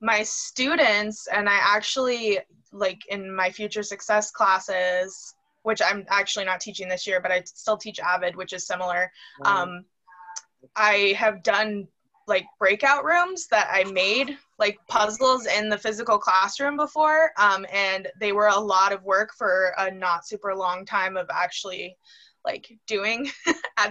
my students, and I actually, like in my future success classes, which I'm actually not teaching this year, but I still teach Avid, which is similar. I have done like breakout rooms that I made like puzzles in the physical classroom before, and they were a lot of work for a not super long time of actually like doing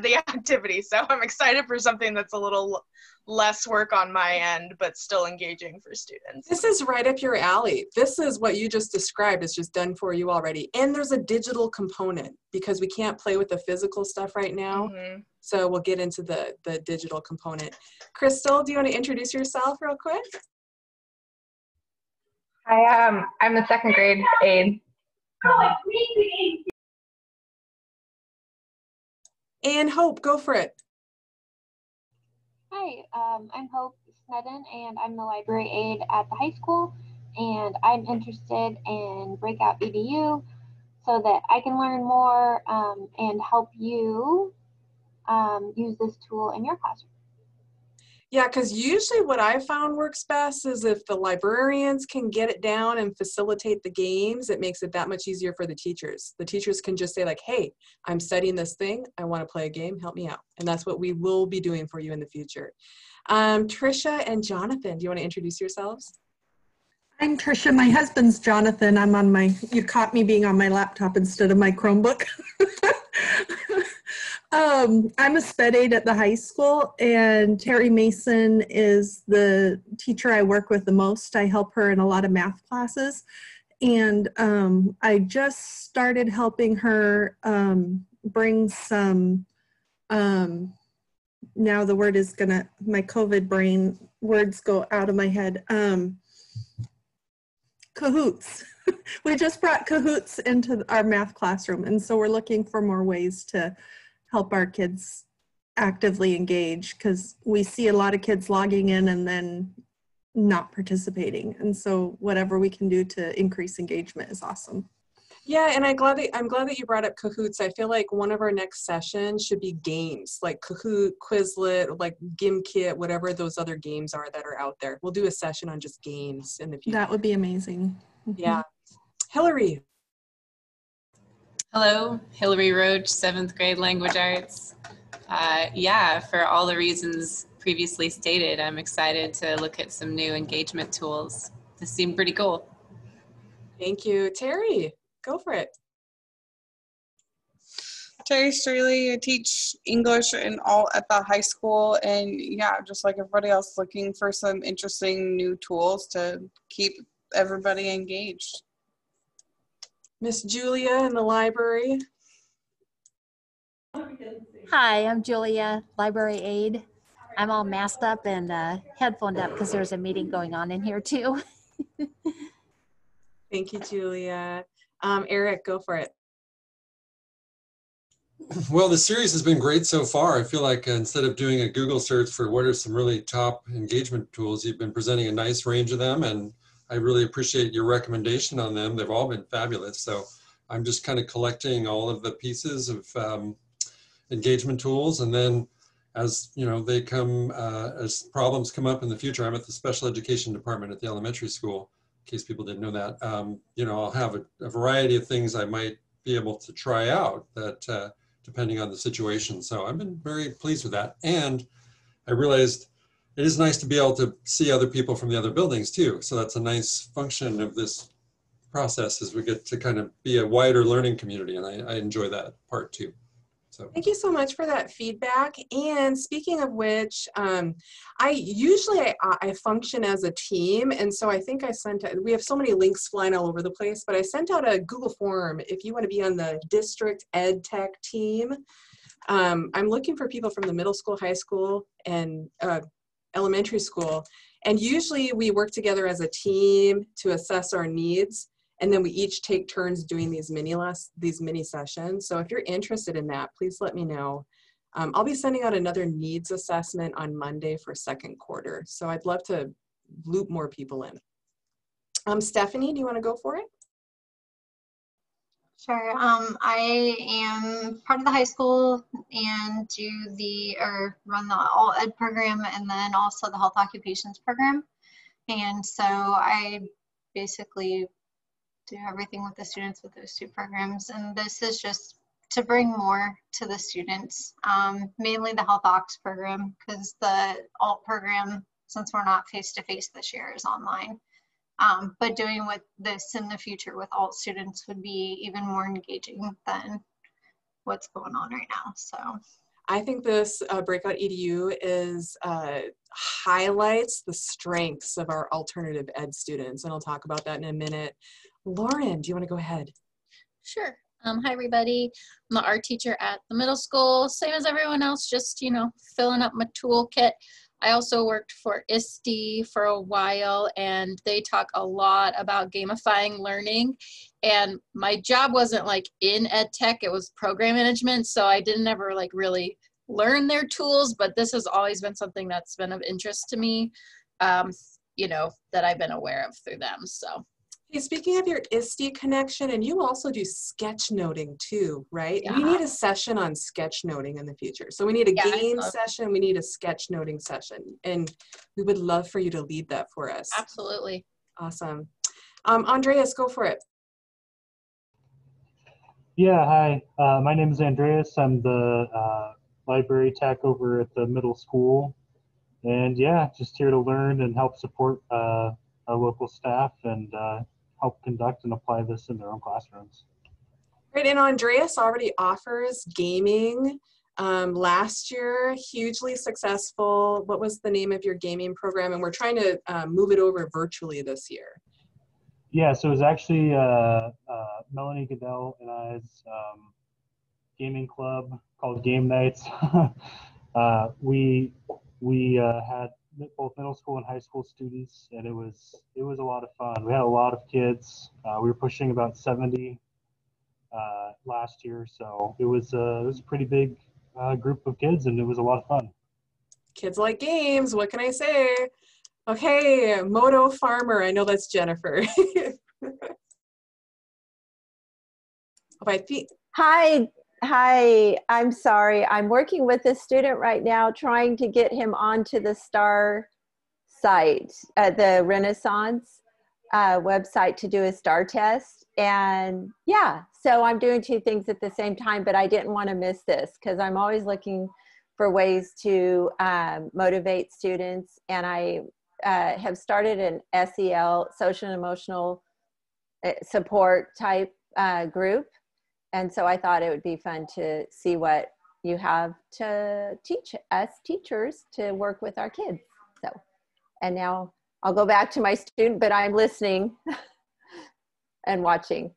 the activity. So I'm excited for something that's a little less work on my end, but still engaging for students. This is right up your alley. This is what you just described is just done for you already. And there's a digital component because we can't play with the physical stuff right now. Mm-hmm. So we'll get into the digital component. Crystal, do you want to introduce yourself real quick? Hi, I'm a second grade aide. And Hope, go for it. Hi, I'm Hope Snedden, and I'm the library aide at the high school, and I'm interested in Breakout EDU so that I can learn more and help you use this tool in your classroom. Yeah, because usually what I found works best is if the librarians can get it down and facilitate the games, it makes it that much easier for the teachers. The teachers can just say like, hey, I'm studying this thing. I want to play a game. Help me out. And that's what we will be doing for you in the future. Trisha and Jonathan, do you want to introduce yourselves? I'm Trisha. My husband's Jonathan. I'm on my, you caught me being on my laptop instead of my Chromebook. I'm a sped aide at the high school, and Terry Mason is the teacher I work with the most. I help her in a lot of math classes, and I just started helping her bring some, now the word is gonna, my COVID brain words go out of my head, Kahoots. We just brought Kahoots into our math classroom, and so we're looking for more ways to help our kids actively engage, because we see a lot of kids logging in and then not participating. And so whatever we can do to increase engagement is awesome. Yeah, and I'm glad that you brought up Kahoots. I feel like one of our next sessions should be games, like Kahoot, Quizlet, like GimKit, whatever those other games are that are out there. We'll do a session on just games in the future. That would be amazing. Yeah. Hillary. Hello, Hillary Roach, 7th grade language arts. Yeah, for all the reasons previously stated, I'm excited to look at some new engagement tools. This seemed pretty cool. Thank you. Terry, go for it. Terry Straley, I teach English at the high school, and yeah, just like everybody else, looking for some interesting new tools to keep everybody engaged. Miss Julia in the library. Hi, I'm Julia, library aide. I'm all masked up and headphoned up because there's a meeting going on in here too. Thank you, Julia. Eric, go for it. Well, the series has been great so far. I feel like instead of doing a Google search for what are some really top engagement tools, you've been presenting a nice range of them, and I really appreciate your recommendation on them. They've all been fabulous. So I'm just kind of collecting all of the pieces of engagement tools, and then as you know, they come, as problems come up in the future. I'm at the special education department at the elementary school, in case people didn't know that. You know, I'll have a variety of things I might be able to try out that depending on the situation. So I've been very pleased with that. And I realized it is nice to be able to see other people from the other buildings too. So that's a nice function of this process, as we get to kind of be a wider learning community. And I enjoy that part too. So thank you so much for that feedback. And speaking of which, I usually function as a team. And so I think we have so many links flying all over the place, but I sent out a Google form if you want to be on the district ed tech team. I'm looking for people from the middle school, high school, and elementary school. And usually we work together as a team to assess our needs. And then we each take turns doing these mini sessions. So if you're interested in that, please let me know. I'll be sending out another needs assessment on Monday for second quarter. So I'd love to loop more people in. Stephanie, do you want to go for it? Sure. I am part of the high school and run the all ed program, and then also the health occupations program. And so I basically do everything with the students with those two programs. And this is just to bring more to the students, mainly the Health Ops program, because the alt program, since we're not face-to-face this year, is online. But doing with this in the future with alt students would be even more engaging than what's going on right now. So I think this Breakout EDU is highlights the strengths of our alternative ed students, and I'll talk about that in a minute. Lauren, do you want to go ahead? Sure. Hi, everybody. I'm the art teacher at the middle school, same as everyone else, just, you know, filling up my toolkit. I also worked for ISTE for a while, and they talk a lot about gamifying learning. And my job wasn't like in ed tech, it was program management. So I didn't ever like really learn their tools, but this has always been something that's been of interest to me, you know, that I've been aware of through them. So. Hey, speaking of your ISTE connection, and you also do sketchnoting too, right? Yeah. We need a session on sketchnoting in the future. So we need a game session, we need a sketchnoting session, and we would love for you to lead that for us. Absolutely. Awesome. Andreas, go for it. Yeah, hi. My name is Andreas. I'm the library tech over at the middle school. And yeah, just here to learn and help support our local staff and help conduct and apply this in their own classrooms. Great, and Andreas already offers gaming. Last year, hugely successful. What was the name of your gaming program? And we're trying to move it over virtually this year. Yeah, so it was actually Melanie Goodell and I's gaming club called Game Nights. We had both middle school and high school students, and it was a lot of fun. We had a lot of kids. We were pushing about 70 last year, so it was a pretty big group of kids, and it was a lot of fun. Kids like games, what can I say? Okay, Moto Farmer, I know that's Jennifer. Hi, I'm sorry. I'm working with a student right now trying to get him onto the STAR site, the Renaissance website to do a STAR test. And yeah, so I'm doing two things at the same time, but I didn't want to miss this because I'm always looking for ways to motivate students. And I have started an SEL, social and emotional support type group. And so I thought it would be fun to see what you have to teach us teachers to work with our kids. So, and now I'll go back to my student, but I'm listening and watching.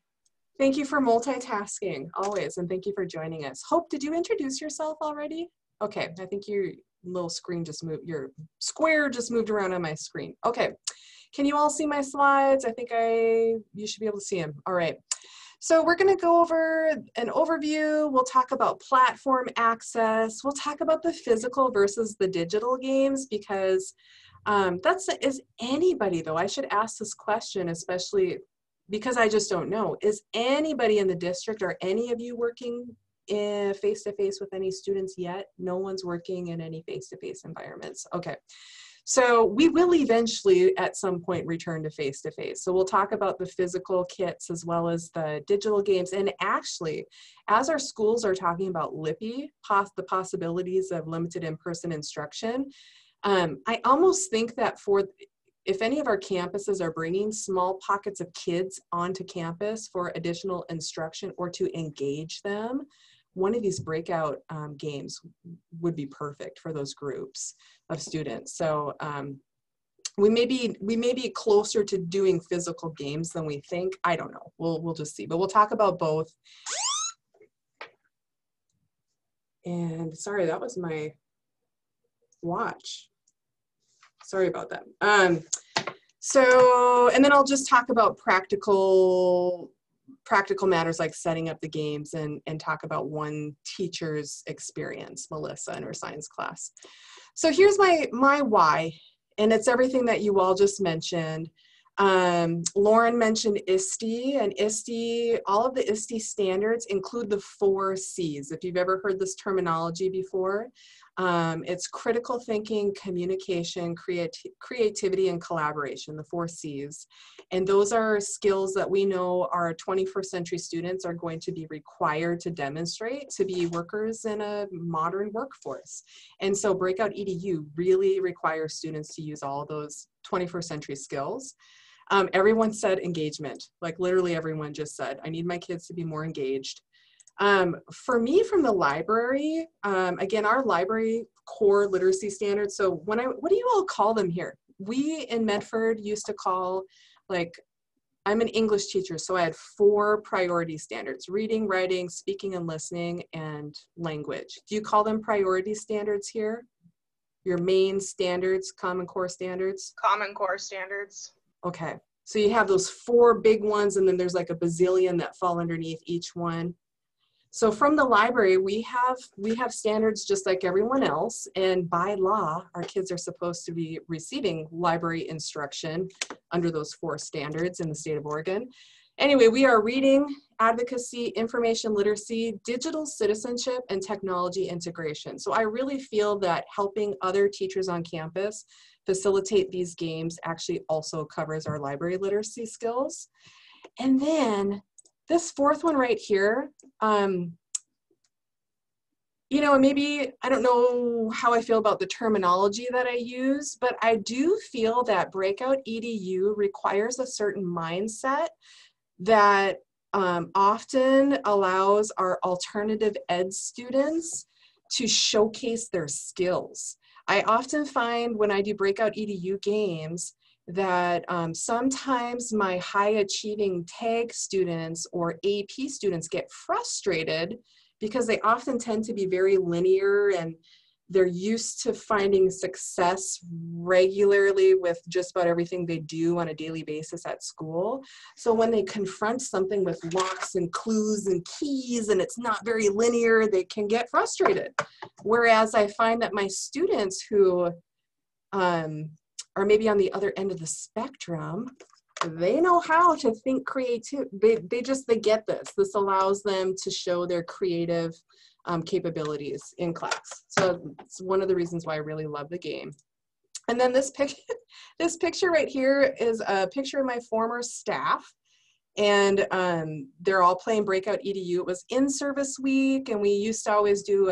Thank you for multitasking always, and thank you for joining us. Hope, did you introduce yourself already? Okay, I think your little screen just moved, your square just moved around on my screen. Okay, can you all see my slides? I think you should be able to see them. All right. So we're going to go over an overview. We'll talk about platform access. We'll talk about the physical versus the digital games because is anybody, though, I should ask this question, especially because I just don't know. Is anybody in the district or any of you working face-to-face with any students yet? No one's working in any face-to-face environments. Okay. So we will eventually at some point return to face-to-face. So we'll talk about the physical kits as well as the digital games. And actually, as our schools are talking about LIPI, the possibilities of limited in-person instruction, I almost think that if any of our campuses are bringing small pockets of kids onto campus for additional instruction or to engage them, one of these breakout games would be perfect for those groups of students. So we may be closer to doing physical games than we think. I don't know. We'll just see. But we'll talk about both. And sorry, that was my watch. Sorry about that. And then I'll just talk about practical matters like setting up the games and talk about one teacher's experience, Melissa, in her science class. So here's my why, and it's everything that you all just mentioned. Lauren mentioned ISTE, and ISTE, all of the ISTE standards include the 4 C's. If you've ever heard this terminology before, It's critical thinking, communication, creativity, and collaboration, the 4 C's. And those are skills that we know our 21st century students are going to be required to demonstrate to be workers in a modern workforce. And so Breakout EDU really requires students to use all those 21st century skills. Everyone said engagement, like literally everyone just said, I need my kids to be more engaged. For me, from the library, again, our library core literacy standards. So what do you all call them here? We in Medford used to call, like, I'm an English teacher, so I had 4 priority standards: reading, writing, speaking and listening, and language. Do you call them priority standards here? Your main standards, Common Core standards? Common Core standards. Okay, so you have those 4 big ones, and then there's like a bazillion that fall underneath each one. So from the library, we have standards just like everyone else, and by law, our kids are supposed to be receiving library instruction under those 4 standards in the state of Oregon. Anyway, we are reading, advocacy, information literacy, digital citizenship, and technology integration. So I really feel that helping other teachers on campus facilitate these games actually also covers our library literacy skills. And then this 4th one right here, you know, maybe, I don't know how I feel about the terminology that I use, but I do feel that Breakout EDU requires a certain mindset that often allows our alternative ed students to showcase their skills. I often find when I do Breakout EDU games that sometimes my high achieving TAG students or AP students get frustrated because they often tend to be very linear and they're used to finding success regularly with just about everything they do on a daily basis at school. So when they confront something with locks and clues and keys and it's not very linear, they can get frustrated. Whereas I find that my students who are maybe on the other end of the spectrum, they know how to think creative. They get this. This allows them to show their creative capabilities in class. So it's one of the reasons why I really love the game. And then this picture right here is a picture of my former staff. And they're all playing Breakout EDU. It was in-service week, and we used to always do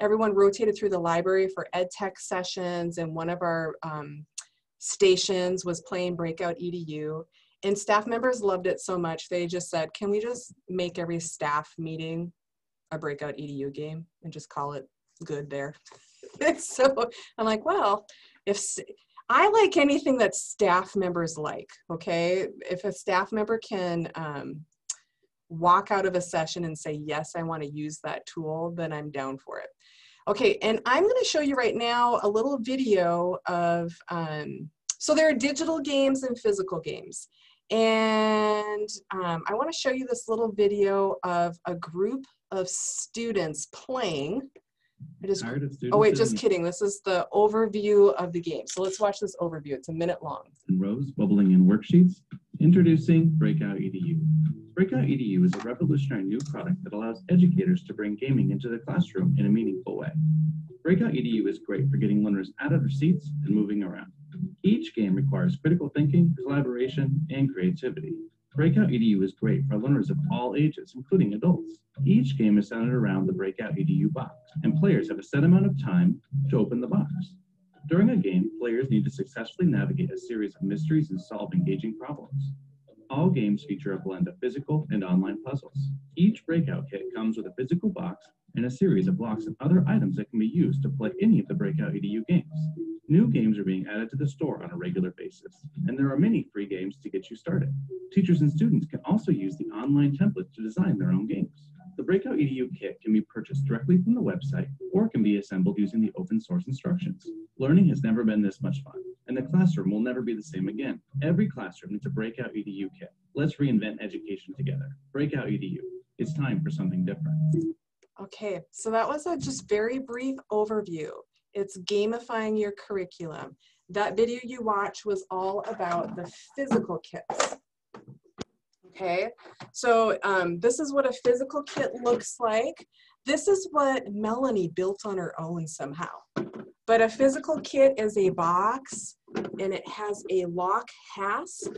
everyone rotated through the library for ed tech sessions, and one of our stations was playing Breakout EDU. And staff members loved it so much, they just said, can we just make every staff meeting a Breakout EDU game and just call it good there? So I'm like, well, if I like anything that staff members like, okay? If a staff member can walk out of a session and say, yes, I want to use that tool, then I'm down for it. Okay, and I'm going to show you right now a little video of, so there are digital games and physical games. And I want to show you this little video of a group of students playing. Oh wait, just kidding. This is the overview of the game. So let's watch this overview. It's a minute long. And rows bubbling in worksheets. Introducing Breakout EDU. Breakout EDU is a revolutionary new product that allows educators to bring gaming into the classroom in a meaningful way. Breakout EDU is great for getting learners out of their seats and moving around. Each game requires critical thinking, collaboration, and creativity. Breakout EDU is great for learners of all ages, including adults. Each game is centered around the Breakout EDU box, and players have a set amount of time to open the box. During a game, players need to successfully navigate a series of mysteries and solve engaging problems. All games feature a blend of physical and online puzzles. Each Breakout kit comes with a physical box and a series of blocks and other items that can be used to play any of the Breakout EDU games. New games are being added to the store on a regular basis, and there are many free games to get you started. Teachers and students can also use the online template to design their own games. The Breakout EDU kit can be purchased directly from the website or can be assembled using the open source instructions. Learning has never been this much fun, and the classroom will never be the same again. Every classroom needs a Breakout EDU kit. Let's reinvent education together. Breakout EDU. It's time for something different. Okay, so that was a just very brief overview. It's gamifying your curriculum. That video you watched was all about the physical kits. Okay, so this is what a physical kit looks like. This is what Melanie built on her own somehow. But a physical kit is a box, and it has a lock hasp.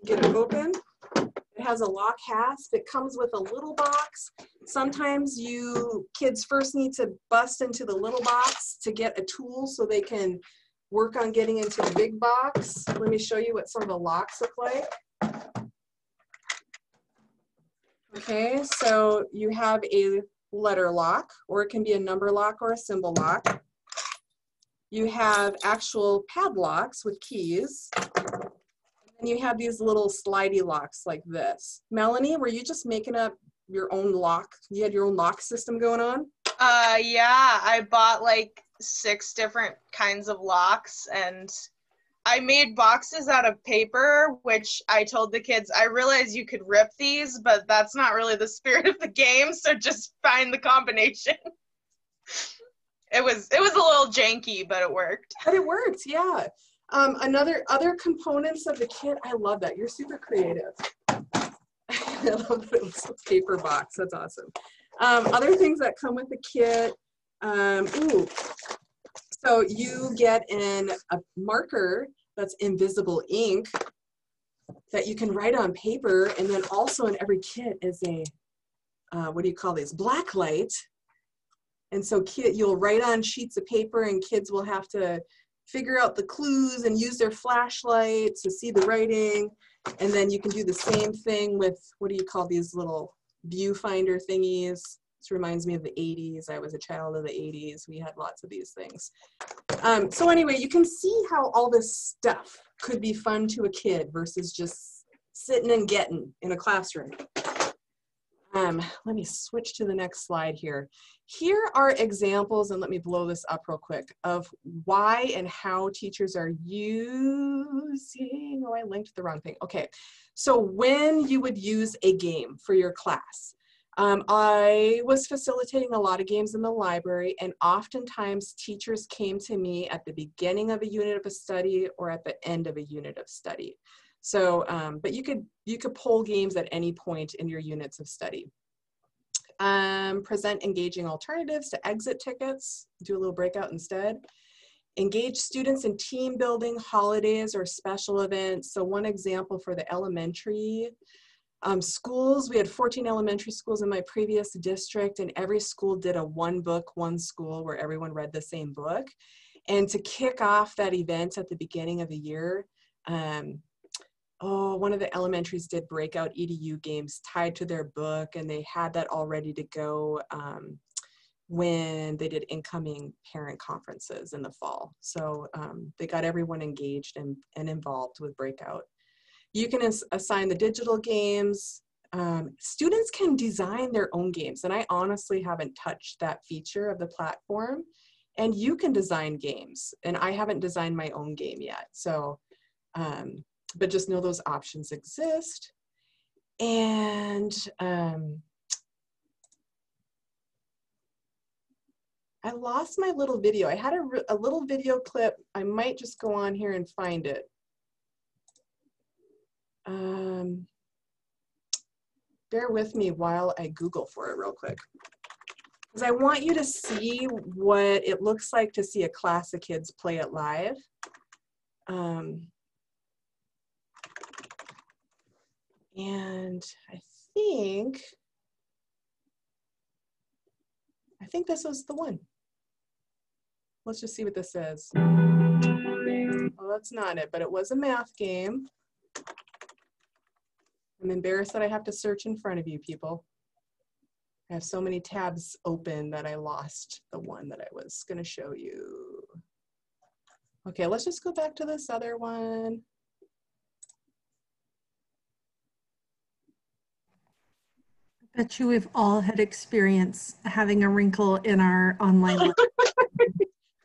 Get it open. It has a lock hasp. It comes with a little box. Sometimes kids first need to bust into the little box to get a tool so they can work on getting into the big box. Let me show you what some of the locks look like. Okay, so you have a letter lock, or it can be a number lock or a symbol lock. You have actual padlocks with keys. And you have these little slidey locks like this. Melanie, were you just making up your own lock? You had your own lock system going on? Yeah, I bought like 6 different kinds of locks, and I made boxes out of paper, which I told the kids, I realized you could rip these, but that's not really the spirit of the game, so just find the combination. It was a little janky, but it worked. But it worked, yeah. Other components of the kit, I love that. You're super creative. I love that it was a paper box. That's awesome. Other things that come with the kit, so you get a marker that's invisible ink that you can write on paper, and then also in every kit is a, what do you call these, black light. And so you'll write on sheets of paper, and kids will have to figure out the clues and use their flashlight to see the writing. And then you can do the same thing with, what do you call these little viewfinder thingies? This reminds me of the 80s. I was a child of the 80s. We had lots of these things. So anyway, you can see how all this stuff could be fun to a kid versus just sitting and getting in a classroom. Let me switch to the next slide here. Here are examples, and let me blow this up real quick, of why and how teachers are using, oh, I linked the wrong thing. Okay, so when you would use a game for your class. I was facilitating a lot of games in the library, and oftentimes teachers came to me at the beginning of a unit of a study or at the end of a unit of study. So, but you could pull games at any point in your units of study. Present engaging alternatives to exit tickets, do a little breakout instead. Engage students in team building, holidays, or special events. So one example for the elementary schools, we had 14 elementary schools in my previous district, and every school did a one book, one school where everyone read the same book. And to kick off that event at the beginning of the year, one of the elementaries did Breakout EDU games tied to their book, and they had that all ready to go when they did incoming parent conferences in the fall. So they got everyone engaged and involved with Breakout. You can assign the digital games. Students can design their own games, and I honestly haven't touched that feature of the platform. And you can design games, and I haven't designed my own game yet. So, but just know those options exist. And I lost my little video. I had a little video clip. I might just go on here and find it. Bear with me while I Google for it real quick, because I want you to see what it looks like to see a class of kids play it live. And I think this was the one. Let's just see what this is. Well, that's not it, but it was a math game. I'm embarrassed that I have to search in front of you people. I have so many tabs open that I lost the one that I was going to show you. Okay, let's just go back to this other one. I bet you we've all had experience having a wrinkle in our online.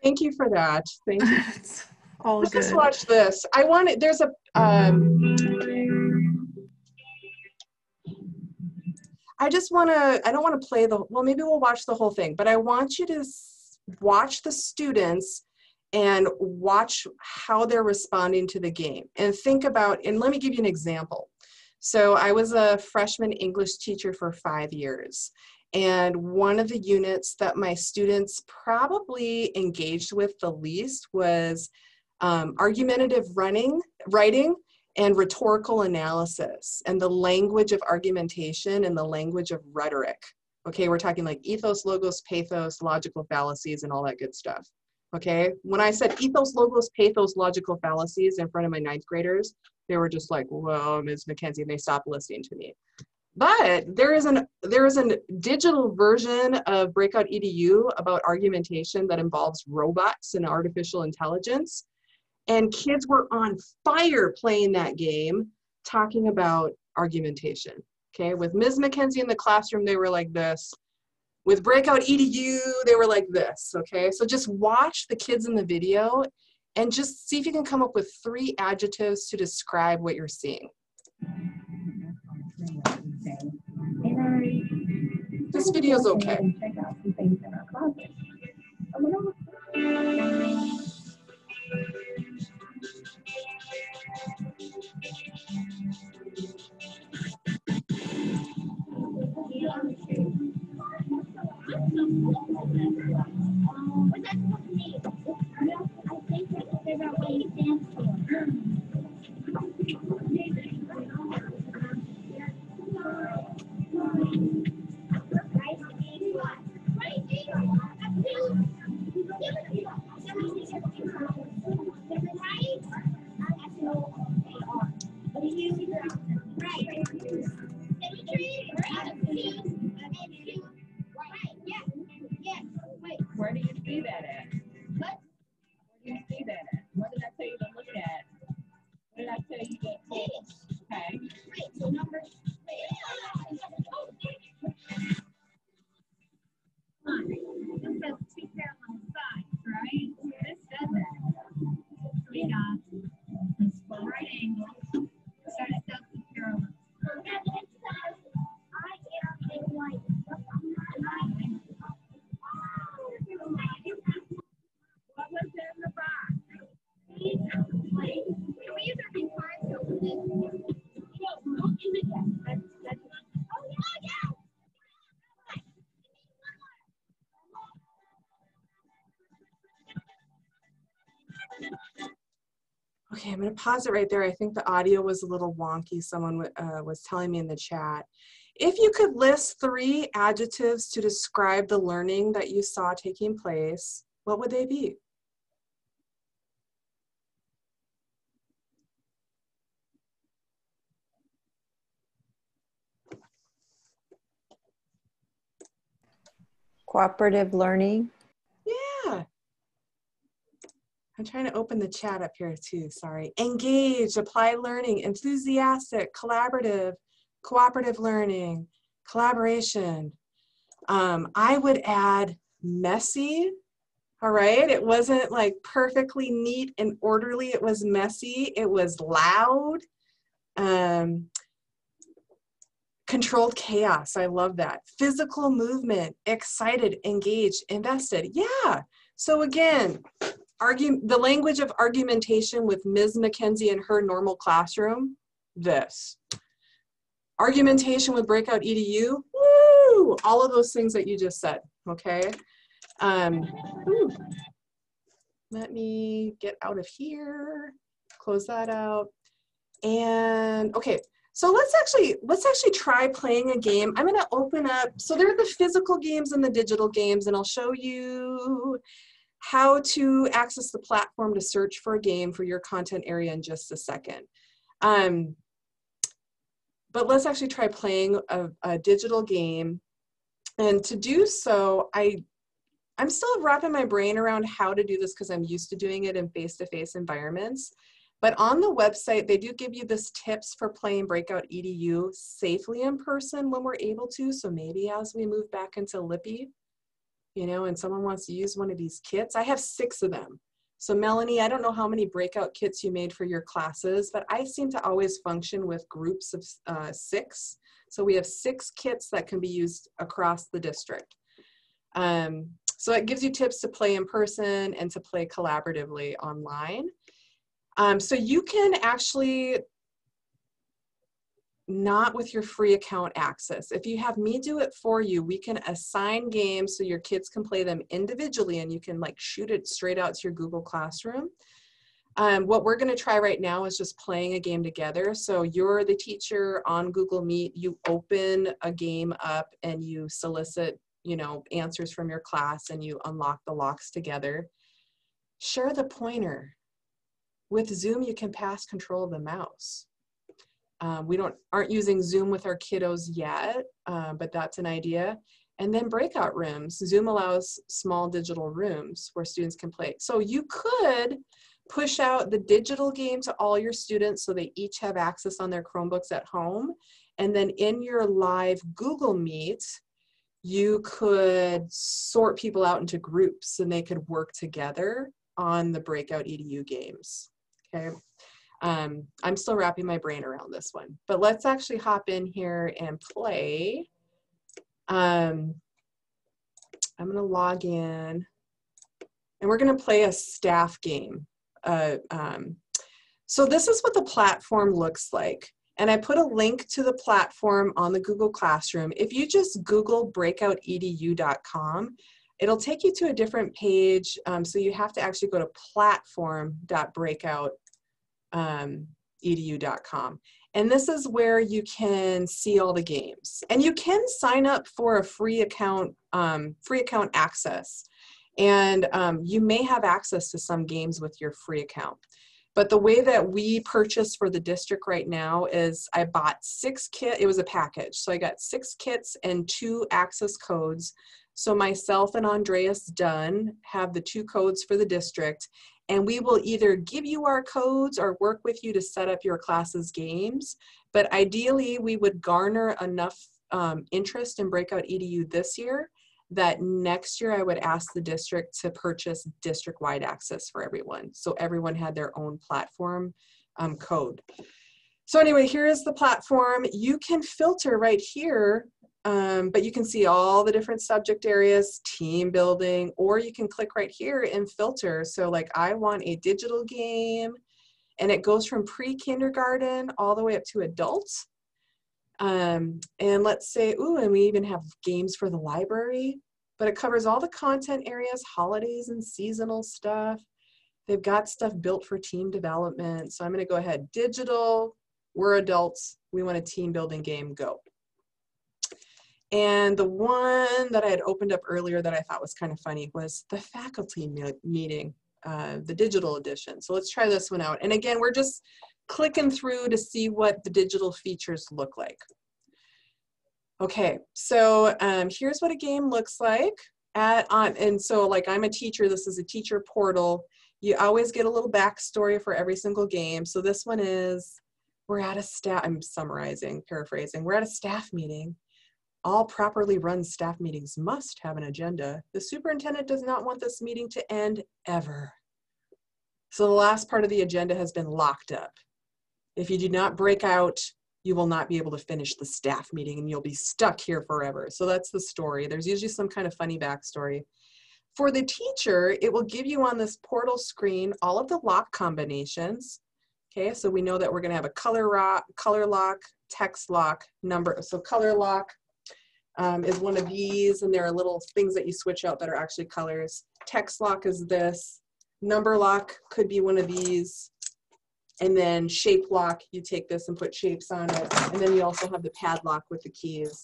Thank you for that. Thank you. It's all Let's good. just watch this. I want it. There's a. I just want to. I don't want to play the. Well, maybe we'll watch the whole thing, but I want you to watch the students and watch how they're responding to the game, and think about. And let me give you an example. So I was a freshman English teacher for 5 years. And one of the units that my students probably engaged with the least was argumentative writing and rhetorical analysis, and the language of argumentation and the language of rhetoric. Okay, we're talking like ethos, logos, pathos, logical fallacies, and all that good stuff. Okay, when I said ethos, logos, pathos, logical fallacies in front of my 9th graders, they were just like, whoa, Ms. McKenzie, and they stopped listening to me. But there is a digital version of Breakout EDU about argumentation that involves robots and artificial intelligence. And kids were on fire playing that game, talking about argumentation. Okay, with Ms. McKenzie in the classroom, they were like this. With Breakout EDU, they were like this. Okay, so just watch the kids in the video and just see if you can come up with 3 adjectives to describe what you're seeing. This video's okay. Where do you see that at? What? Where do you see that at? What did I tell you to look at? What did I tell you to look? Okay. Right, so number. This says 2 parallel sides, right? This says that. 3 dots. It's 4 right angles. So it says 2 parallel. It says, I am a white. What was in the box? Can we either be cards over this? No, don't give it that. That's oh, yeah. Okay, I'm going to pause it right there. I think the audio was a little wonky. Someone was telling me in the chat. If you could list 3 adjectives to describe the learning that you saw taking place, what would they be? Cooperative learning. Yeah. I'm trying to open the chat up here too, sorry. Engaged, applied learning, enthusiastic, collaborative, cooperative learning, collaboration. I would add messy, all right? It wasn't like perfectly neat and orderly, it was messy, it was loud. Controlled chaos, I love that. Physical movement, excited, engaged, invested. Yeah, so again, the language of argumentation with Ms. McKenzie in her normal classroom, this. Argumentation with Breakout EDU, woo! All of those things that you just said, okay? Let me get out of here, close that out. And okay, so let's actually try playing a game. I'm gonna open up, so there are the physical games and the digital games, and I'll show you how to access the platform to search for a game for your content area in just a second. But let's actually try playing a digital game. And to do so, I'm still wrapping my brain around how to do this because I'm used to doing it in face-to-face environments. But on the website, they do give you this tips for playing Breakout EDU safely in person when we're able to. So maybe as we move back into Lippy, you know, and someone wants to use one of these kits, I have 6 of them. So Melanie, I don't know how many breakout kits you made for your classes, but I seem to always function with groups of 6. So we have 6 kits that can be used across the district. So it gives you tips to play in person and to play collaboratively online. So you can actually not with your free account access. If you have me do it for you, we can assign games so your kids can play them individually and you can like shoot it straight out to your Google Classroom. What we're going to try right now is just playing a game together. So you're the teacher on Google Meet, you open a game up and you solicit, you know, answers from your class and you unlock the locks together. Share the pointer. With Zoom, you can pass control of the mouse. We aren't using Zoom with our kiddos yet, but that's an idea. And then breakout rooms. Zoom allows small digital rooms where students can play. So you could push out the digital game to all your students so they each have access on their Chromebooks at home. And then in your live Google Meet, you could sort people out into groups and they could work together on the Breakout EDU games, okay? I'm still wrapping my brain around this one, but let's actually hop in here and play. I'm gonna log in and we're gonna play a staff game. So this is what the platform looks like. And I put a link to the platform on the Google Classroom. If you just Google breakoutedu.com, it'll take you to a different page. So you have to actually go to platform.breakoutedu.com. And this is where you can see all the games. And you can sign up for a free account access. And you may have access to some games with your free account. But the way that we purchase for the district right now is I bought 6 kits, it was a package. So I got 6 kits and 2 access codes. So myself and Andreas Dunn have the 2 codes for the district. And we will either give you our codes or work with you to set up your class's games. But ideally, we would garner enough interest in Breakout EDU this year that next year I would ask the district to purchase district-wide access for everyone. So everyone had their own platform code. So anyway, here is the platform. You can filter right here, but you can see all the different subject areas, team building, or you can click right here and filter. So like I want a digital game, and it goes from pre-kindergarten all the way up to adults. And let's say, ooh, and we even have games for the library, but it covers all the content areas, holidays and seasonal stuff. They've got stuff built for team development. So I'm going to go ahead, digital, we're adults, we want a team building game, go. And the one that I had opened up earlier that I thought was kind of funny was the faculty meeting, the digital edition. So let's try this one out. And again, we're just clicking through to see what the digital features look like. Okay, so here's what a game looks like. And so like I'm a teacher, this is a teacher portal. You always get a little backstory for every single game. So this one is, we're at a staff, I'm summarizing, paraphrasing, we're at a staff meeting. All properly run staff meetings must have an agenda. The superintendent does not want this meeting to end ever. So the last part of the agenda has been locked up. If you do not break out, you will not be able to finish the staff meeting and you'll be stuck here forever. So that's the story. There's usually some kind of funny backstory. For the teacher, it will give you on this portal screen all of the lock combinations. Okay, so we know that we're gonna have a color lock, text lock, number. So color lock is one of these, and there are little things that you switch out that are actually colors. Text lock is this. Number lock could be one of these. And then shape lock, you take this and put shapes on it. And then you also have the padlock with the keys.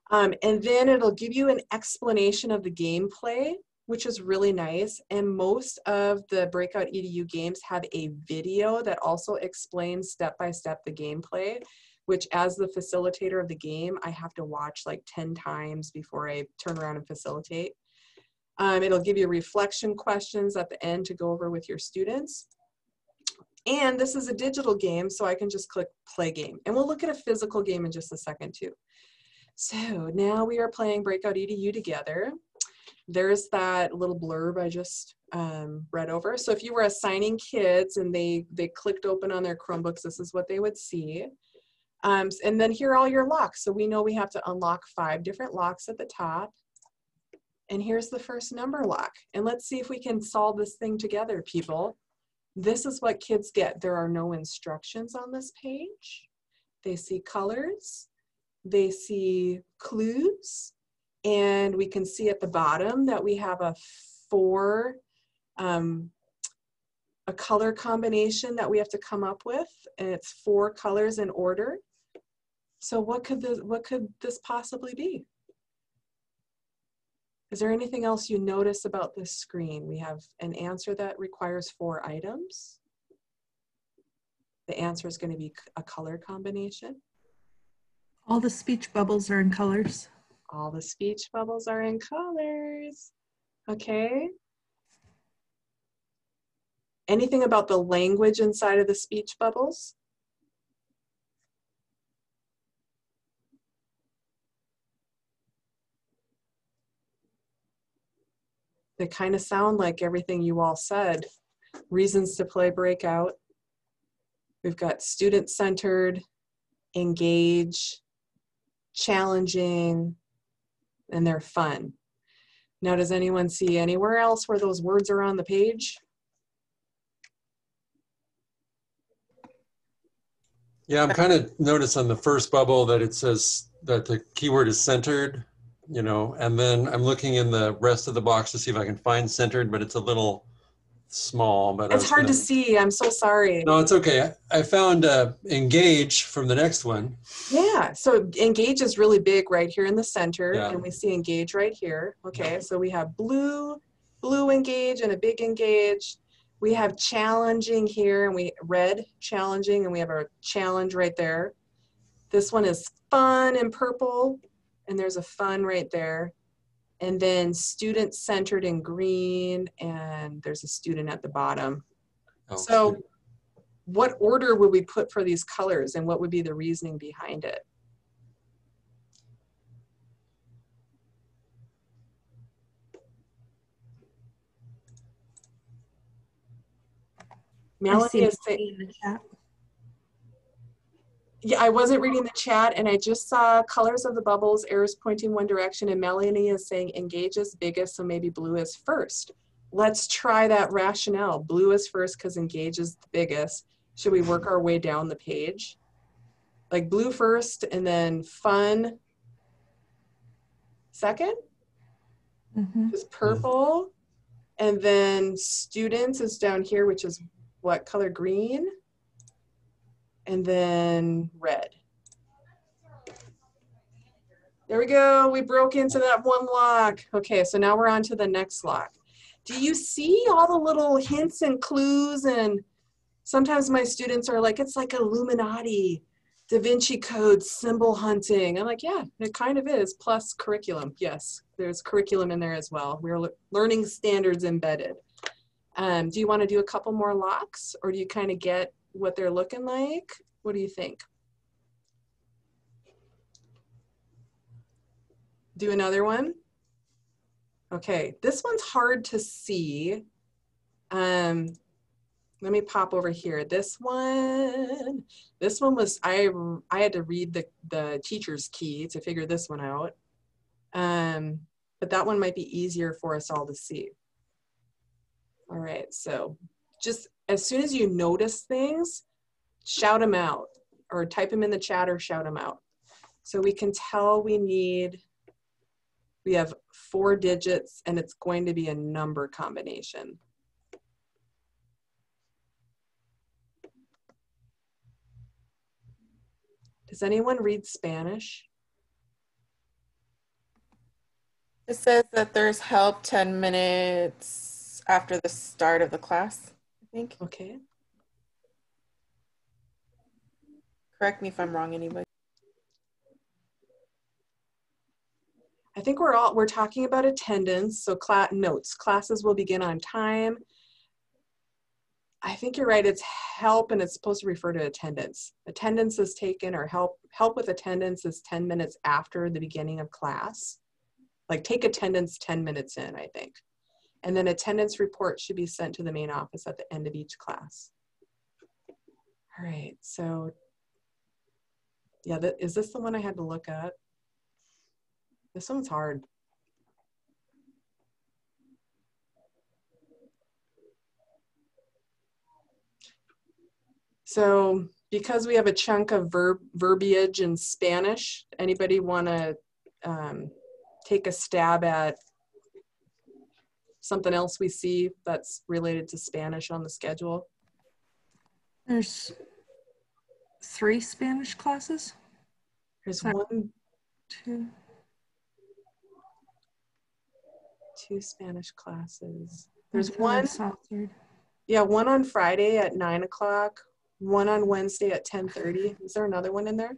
And then it'll give you an explanation of the gameplay, which is really nice. And most of the Breakout EDU games have a video that also explains step-by-step the gameplay, which as the facilitator of the game, I have to watch like 10 times before I turn around and facilitate. It'll give you reflection questions at the end to go over with your students. And this is a digital game, so I can just click play game. And we'll look at a physical game in just a second too. So now we are playing Breakout EDU together. There's that little blurb I just read over. So if you were assigning kids and they clicked open on their Chromebooks, this is what they would see. And then here are all your locks. So we know we have to unlock 5 different locks at the top. And here's the first number lock. And let's see if we can solve this thing together, people. This is what kids get. There are no instructions on this page. they see colors, they see clues, and we can see at the bottom that we have a color combination that we have to come up with, and it's 4 colors in order. So what could this possibly be? Is there anything else you notice about this screen? We have an answer that requires 4 items. The answer is going to be a color combination. All the speech bubbles are in colors. All the speech bubbles are in colors. Okay. Anything about the language inside of the speech bubbles? They kind of sound like everything you all said. Reasons to play Breakout. We've got student-centered, engage, challenging, and they're fun. Now, does anyone see anywhere else where those words are on the page? Yeah, I'm kind of notice on the first bubble that it says that the keyword is centered, you know, and then I'm looking in the rest of the box to see if I can find centered, but it's a little small. But it's hard to see. I'm so sorry. No, it's okay. I found engage from the next one. Yeah, so engage is really big right here in the center, Yeah. and we see engage right here. Okay, so we have blue engage and a big engage. We have challenging here, and red challenging, and we have our challenge right there. This one is fun in purple, and there's a fun right there. And then student-centered in green, and there's a student at the bottom. Oh, so student. What order would we put for these colors, and what would be the reasoning behind it? Melanie is saying in the chat. Yeah, I wasn't reading the chat, and I just saw colors of the bubbles, arrows pointing one direction, and Melanie is saying engage is biggest, so maybe blue is first. Let's try that rationale. Blue is first because engage is the biggest. Should we work our way down the page? Like blue first, and then fun second? Just purple. And then students is down here, which is what color? Green. And then red. There we go. We broke into that one lock. Okay, so now we're on to the next lock. Do you see all the little hints and clues? And sometimes my students are like, it's like Illuminati, Da Vinci Code, symbol hunting. I'm like, yeah, it kind of is, plus curriculum. Yes, there's curriculum in there as well. We're learning standards embedded. Do you want to do a couple more locks, or do you kind of get what they're looking like? What do you think? Do another one? Okay, this one's hard to see. Let me pop over here. This one was, I had to read the teacher's key to figure this one out. But that one might be easier for us all to see. All right, so just as soon as you notice things, shout them out, or type them in the chat or shout them out. So we can tell we have 4 digits, and it's going to be a number combination. Does anyone read Spanish? It says that there's help 10 minutes after the start of the class, I think. Okay. Correct me if I'm wrong, anybody. I think we're talking about attendance, so notes. Classes will begin on time. I think you're right, it's help, and it's supposed to refer to attendance. Attendance is taken, or help with attendance is 10 minutes after the beginning of class. Like take attendance 10 minutes in, I think. And then attendance report should be sent to the main office at the end of each class. All right, so yeah, is this the one I had to look at? This one's hard. So because we have a chunk of verbiage in Spanish, anybody want to take a stab at something else we see that's related to Spanish on the schedule? There's 3 Spanish classes. There's 1, 2. 2 Spanish classes. There's That's what I one, saw, 3rd. yeah, one on Friday at 9 o'clock, one on Wednesday at 10:30. Is there another one in there?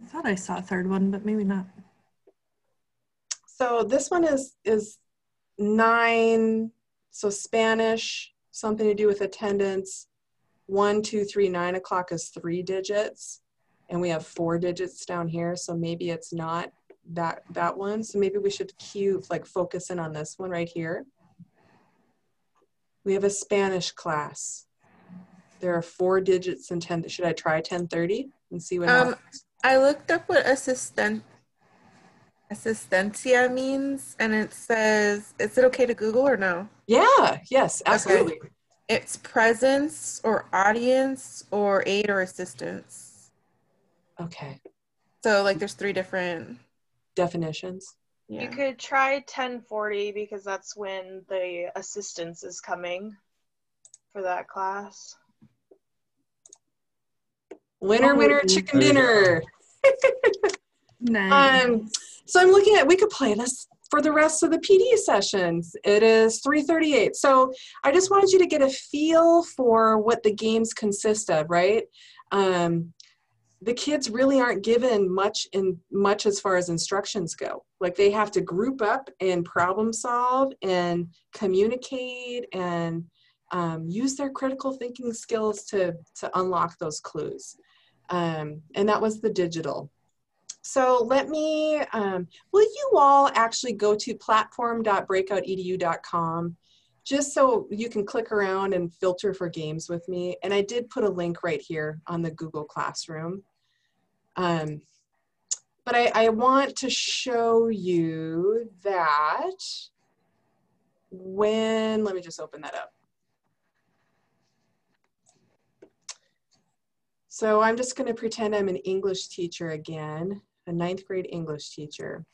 I thought I saw a 3rd one, but maybe not. So this one is 9, so Spanish, something to do with attendance. 1, 2, 3, 9 o'clock is 3 digits, and we have 4 digits down here, so maybe it's not that one. So maybe we should focus in on this one right here. We have a Spanish class. There are 4 digits in 10. Should I try 10:30 and see what happens? I looked up what asistencia means, and it says, is it okay to Google or no? Yeah, yes, absolutely. Okay. It's presence or audience or aid or assistance. Okay. So like there's 3 different definitions. Yeah. You could try 10:40 because that's when the assistance is coming for that class. Winner, winner, chicken dinner. Nice. So I'm looking at, we could play this for the rest of the PD sessions. It is 3:38. So I just wanted you to get a feel for what the games consist of, right? The kids really aren't given much as far as instructions go. Like they have to group up and problem solve and communicate and use their critical thinking skills to unlock those clues. And that was the digital. So let me, will you all actually go to platform.breakoutedu.com just so you can click around and filter for games with me. And I did put a link right here on the Google Classroom. But I want to show you that let me just open that up. So I'm just going to pretend I'm an English teacher again, a 9th grade English teacher.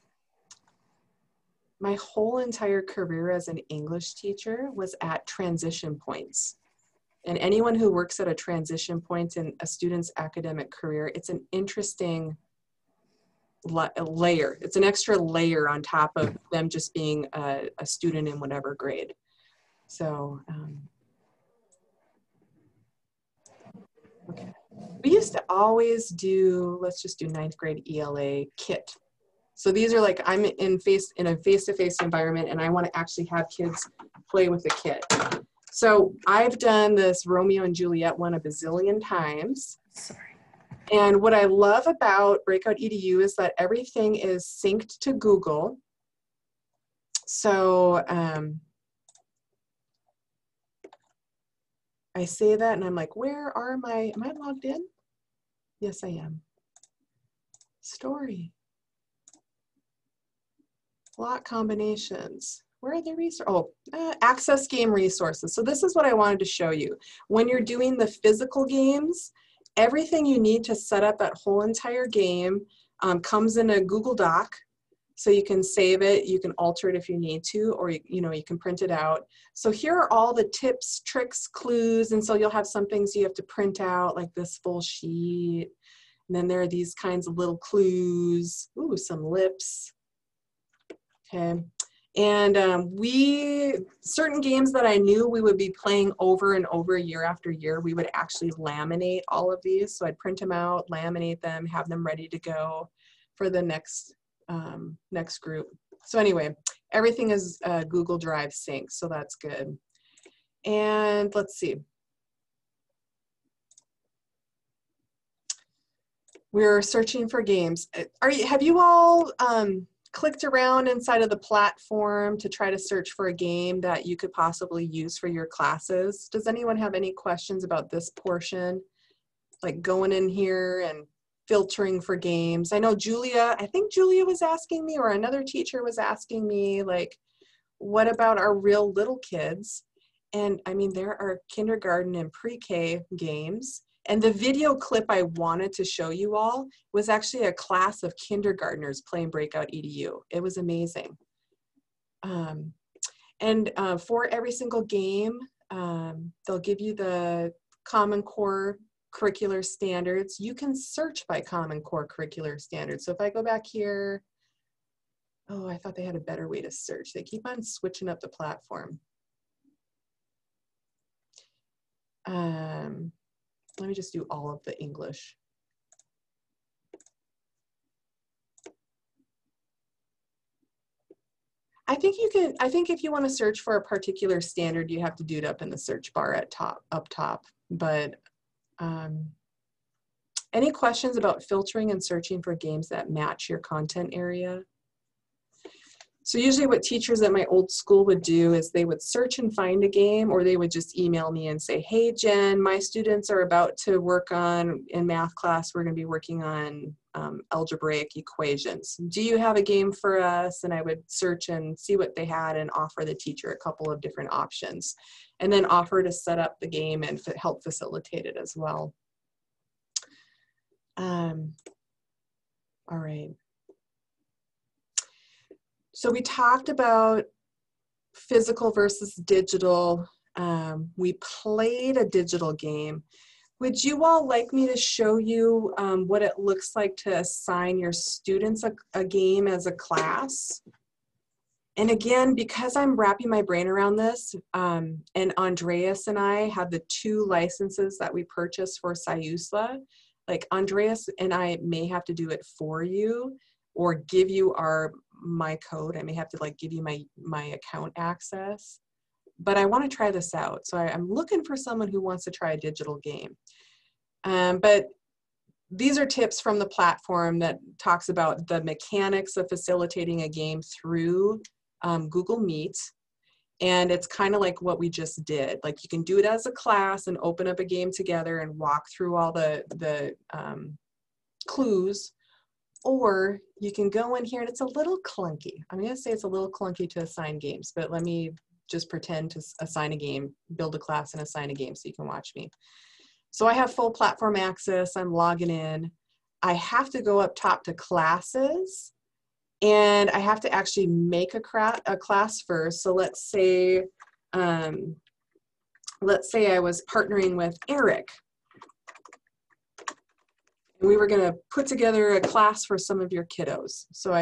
My whole entire career as an English teacher was at transition points. And anyone who works at a transition point in a student's academic career, it's an interesting layer. It's an extra layer on top of them just being a student in whatever grade. So, okay. We used to always do, let's just do 9th grade ELA kit. So these are like, I'm in a face-to-face environment and I want to actually have kids play with the kit. So I've done this Romeo and Juliet one a bazillion times. Sorry. And what I love about Breakout EDU is that everything is synced to Google. So I say that and I'm like, where are am I logged in? Yes, I am. Story. Block combinations. Where are the resources? Oh, access game resources. So this is what I wanted to show you. When you're doing the physical games, everything you need to set up that whole entire game comes in a Google Doc. So you can save it, you can alter it if you need to, or you can print it out. So here are all the tips, tricks, clues, and so you'll have some things you have to print out, like this full sheet. And then there are these kinds of little clues. Ooh, some lips. Okay. And certain games that I knew we would be playing over and over year after year, we would actually laminate all of these. So I'd print them out, laminate them, have them ready to go for the next group. So anyway, everything is Google Drive sync, so that's good. And let's see. We're searching for games. Have you all clicked around inside of the platform to try to search for a game that you could possibly use for your classes? Does anyone have any questions about this portion? Like going in here and filtering for games. I know Julia, I think Julia was asking me, or another teacher was asking me, like, what about our real little kids? And I mean, there are kindergarten and pre-K games. And the video clip I wanted to show you all was actually a class of kindergartners playing Breakout EDU. It was amazing. For every single game, they'll give you the Common Core curricular standards. You can search by Common Core curricular standards. So if I go back here, oh, I thought they had a better way to search. They keep on switching up the platform. Let me just do all of the English. I think if you want to search for a particular standard, you have to do it up in the search bar up top. But any questions about filtering and searching for games that match your content area? So usually what teachers at my old school would do is they would search and find a game, or they would just email me and say, hey, Jen, my students are about to work on, in math class, we're going to be working on algebraic equations. Do you have a game for us? And I would search and see what they had and offer the teacher a couple of different options, and then offer to set up the game and help facilitate it as well. All right. So we talked about physical versus digital. We played a digital game. Would you all like me to show you what it looks like to assign your students a game as a class? And again, because I'm wrapping my brain around this, and Andreas and I have the 2 licenses that we purchased for Siuslaw, like Andreas and I may have to do it for you or give you my code. I may have to like give you my account access, but I want to try this out. So I'm looking for someone who wants to try a digital game. But these are tips from the platform that talks about the mechanics of facilitating a game through Google Meet. And it's kind of like what we just did. Like you can do it as a class and open up a game together and walk through all the clues. Or you can go in here, and it's a little clunky. I'm going to say it's a little clunky to assign games, but let me just pretend to assign a game, build a class and assign a game so you can watch me. So I have full platform access. I'm logging in. I have to go up top to classes, and I have to actually make a class first. So let's say I was partnering with Eric. We were going to put together a class for some of your kiddos. So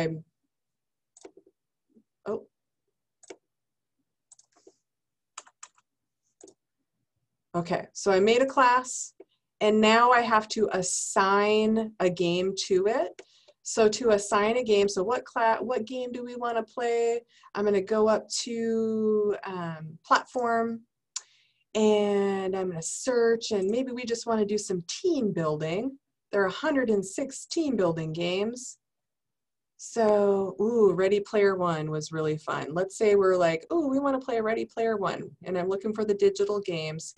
okay, so I made a class, and now I have to assign a game to it. So to assign a game, so what game do we want to play? I'm going to go up to platform, and I'm going to search, and maybe we just want to do some team building. There are 106 team building games. So, Ready Player One was really fun. Let's say we're like, we want to play a Ready Player One, and I'm looking for the digital games.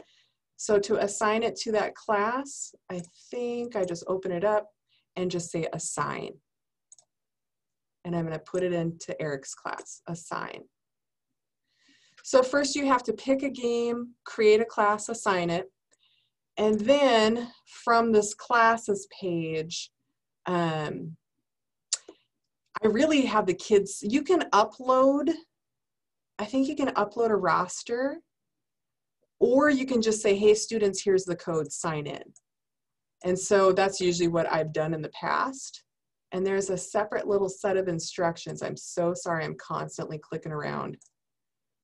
So to assign it to that class, I think I just open it up and just say assign. And I'm going to put it into Eric's class, assign. So first you have to pick a game, create a class, assign it. And then from this classes page, I really have the kids, you can upload, I think you can upload a roster, or you can just say, hey students, here's the code, sign in. And so that's usually what I've done in the past. And there's a separate little set of instructions. I'm so sorry, I'm constantly clicking around.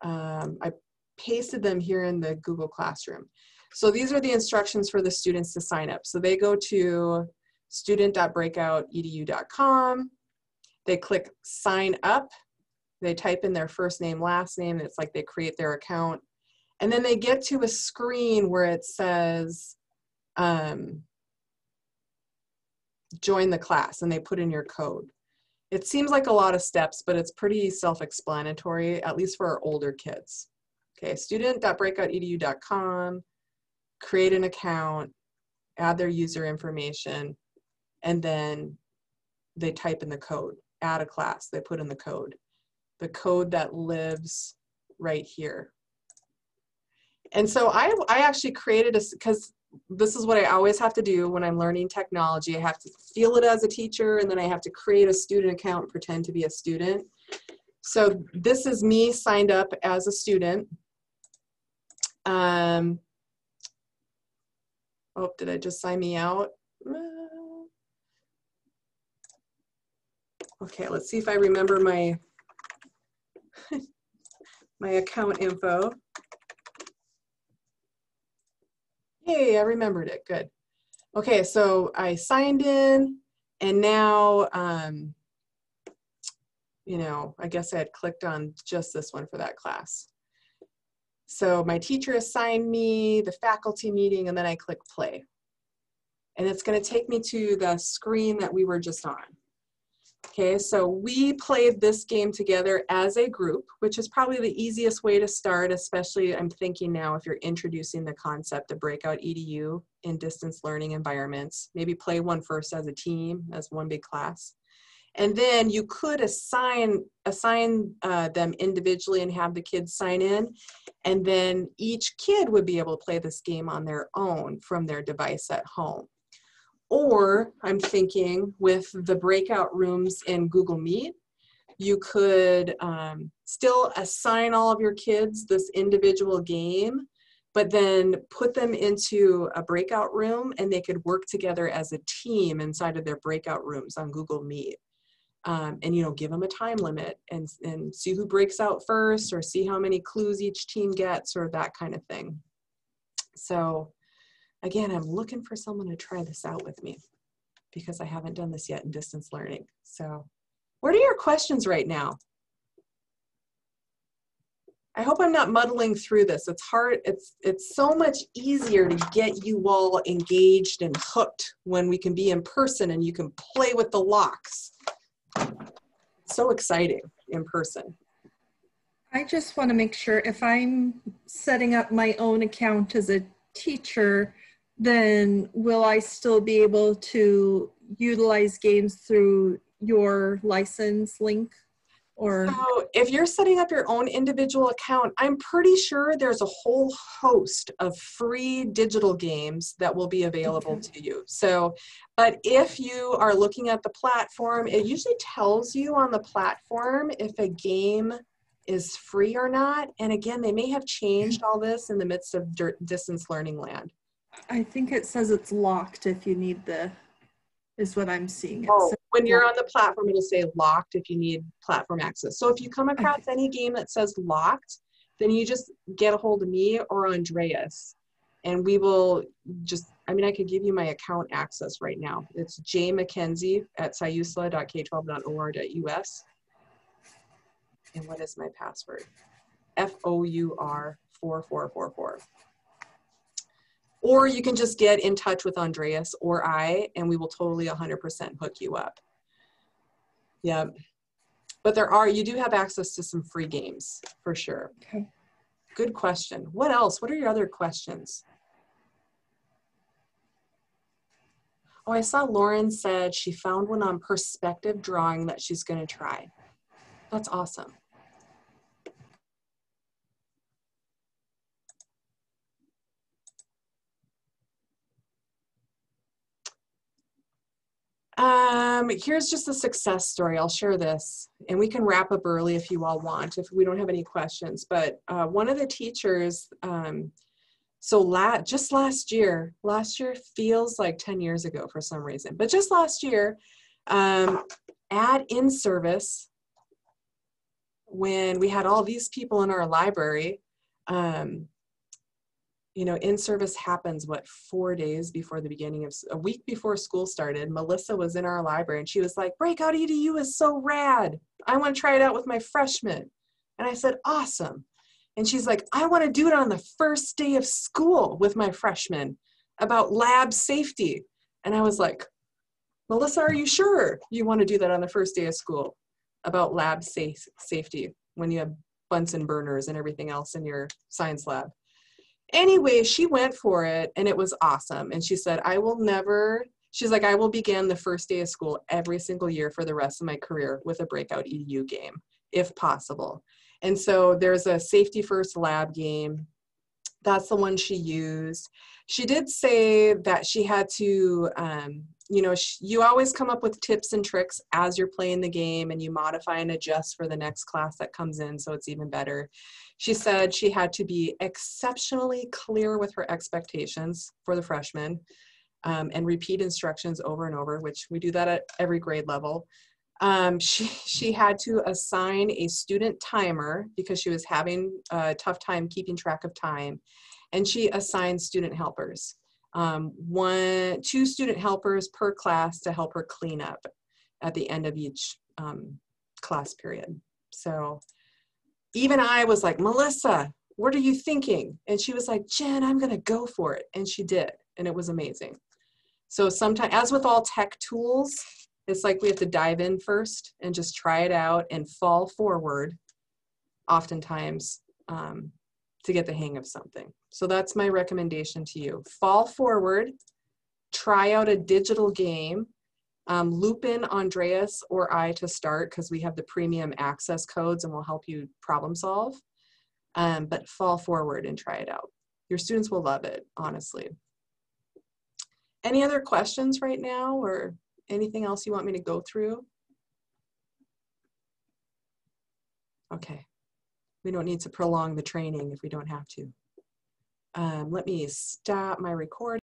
I pasted them here in the Google Classroom. So these are the instructions for the students to sign up. So they go to student.breakoutedu.com. They click sign up. They type in their first name, last name. And it's like they create their account. And then they get to a screen where it says, join the class, and they put in your code. It seems like a lot of steps, but it's pretty self-explanatory, at least for our older kids. Okay, student.breakoutedu.com. Create an account, add their user information, and then they type in the code, add a class, they put in the code. the code that lives right here. And so I actually created a, because this is what I always have to do when I'm learning technology. I have to feel it as a teacher, and then I have to create a student account and pretend to be a student. So this is me signed up as a student. Oh, did I just sign me out? Okay, let's see if I remember my my account info. Yay, I remembered it, good. Okay, so I signed in, and now, you know, I guess I had clicked on just this one for that class. So my teacher assigned me the faculty meeting, and then I click play. And it's gonna take me to the screen that we were just on. Okay, so we played this game together as a group, which is probably the easiest way to start, especially I'm thinking now if you're introducing the concept of Breakout EDU in distance learning environments. Maybe play one first as a team, as one big class. And then you could assign them individually and have the kids sign in. And then each kid would be able to play this game on their own from their device at home. Or I'm thinking with the breakout rooms in Google Meet, you could still assign all of your kids this individual game, but then put them into a breakout room and they could work together as a team inside of their breakout rooms on Google Meet. And, you know, give them a time limit and see who breaks out first, or see how many clues each team gets, or that kind of thing. So again, I'm looking for someone to try this out with me because I haven't done this yet in distance learning. So what are your questions right now? I hope I'm not muddling through this. It's hard. It's so much easier to get you all engaged and hooked when we can be in person and you can play with the locks. So exciting in person. I just want to make sure if I'm setting up my own account as a teacher, then will I still be able to utilize games through your license link? Or so if you're setting up your own individual account, I'm pretty sure there's a whole host of free digital games that will be available to you. So, but if you are looking at the platform, it usually tells you on the platform if a game is free or not. And again, they may have changed all this in the midst of distance learning land. I think it says it's locked if you need the, is what I'm seeing. Oh, when you're on the platform, it'll say locked if you need platform access. So if you come across any game that says locked, then you just get a hold of me or Andreas, and we will just, I mean, I could give you my account access right now. It's jmckenzie@siuslaw.k12.or.us. And what is my password? FOUR4444. Or you can just get in touch with Andreas or I, and we will totally 100% hook you up. Yeah, but you do have access to some free games for sure. Okay. Good question. What else? What are your other questions? Oh, I saw Lauren said she found one on perspective drawing that she's going to try. That's awesome. Here's just a success story. I'll share this, and we can wrap up early if you all want, if we don't have any questions. But one of the teachers, just last year feels like 10 years ago for some reason, but just last year, at in-service, when we had all these people in our library, you know, in-service happens, what, 4 days before the beginning of, a week before school started. Melissa was in our library and she was like, Breakout EDU is so rad. I want to try it out with my freshmen. And I said, awesome. And she's like, I want to do it on the first day of school with my freshmen about lab safety. And I was like, Melissa, are you sure you want to do that on the first day of school about lab safety when you have Bunsen burners and everything else in your science lab? Anyway, she went for it and it was awesome. And she said, she's like, I will begin the first day of school every single year for the rest of my career with a Breakout EDU game. if possible. And so there's a safety first lab game. That's the one she used. She did say that she had to, you know, you always come up with tips and tricks as you're playing the game, and you modify and adjust for the next class that comes in, so it's even better. She said she had to be exceptionally clear with her expectations for the freshmen, and repeat instructions over and over, which we do that at every grade level. She had to assign a student timer because she was having a tough time keeping track of time, and she assigned student helpers. 2 student helpers per class to help her clean up at the end of each class period. So even I was like, Melissa, what are you thinking? And she was like, Jen, I'm gonna go for it. And she did, and it was amazing. So sometimes, as with all tech tools, it's like we have to dive in first and just try it out and fall forward oftentimes to get the hang of something. So that's my recommendation to you. Fall forward, try out a digital game, loop in Andreas or I to start because we have the premium access codes and we'll help you problem solve. But fall forward and try it out. Your students will love it, honestly. Any other questions right now or anything else you want me to go through? Okay. We don't need to prolong the training if we don't have to. Let me stop my recording.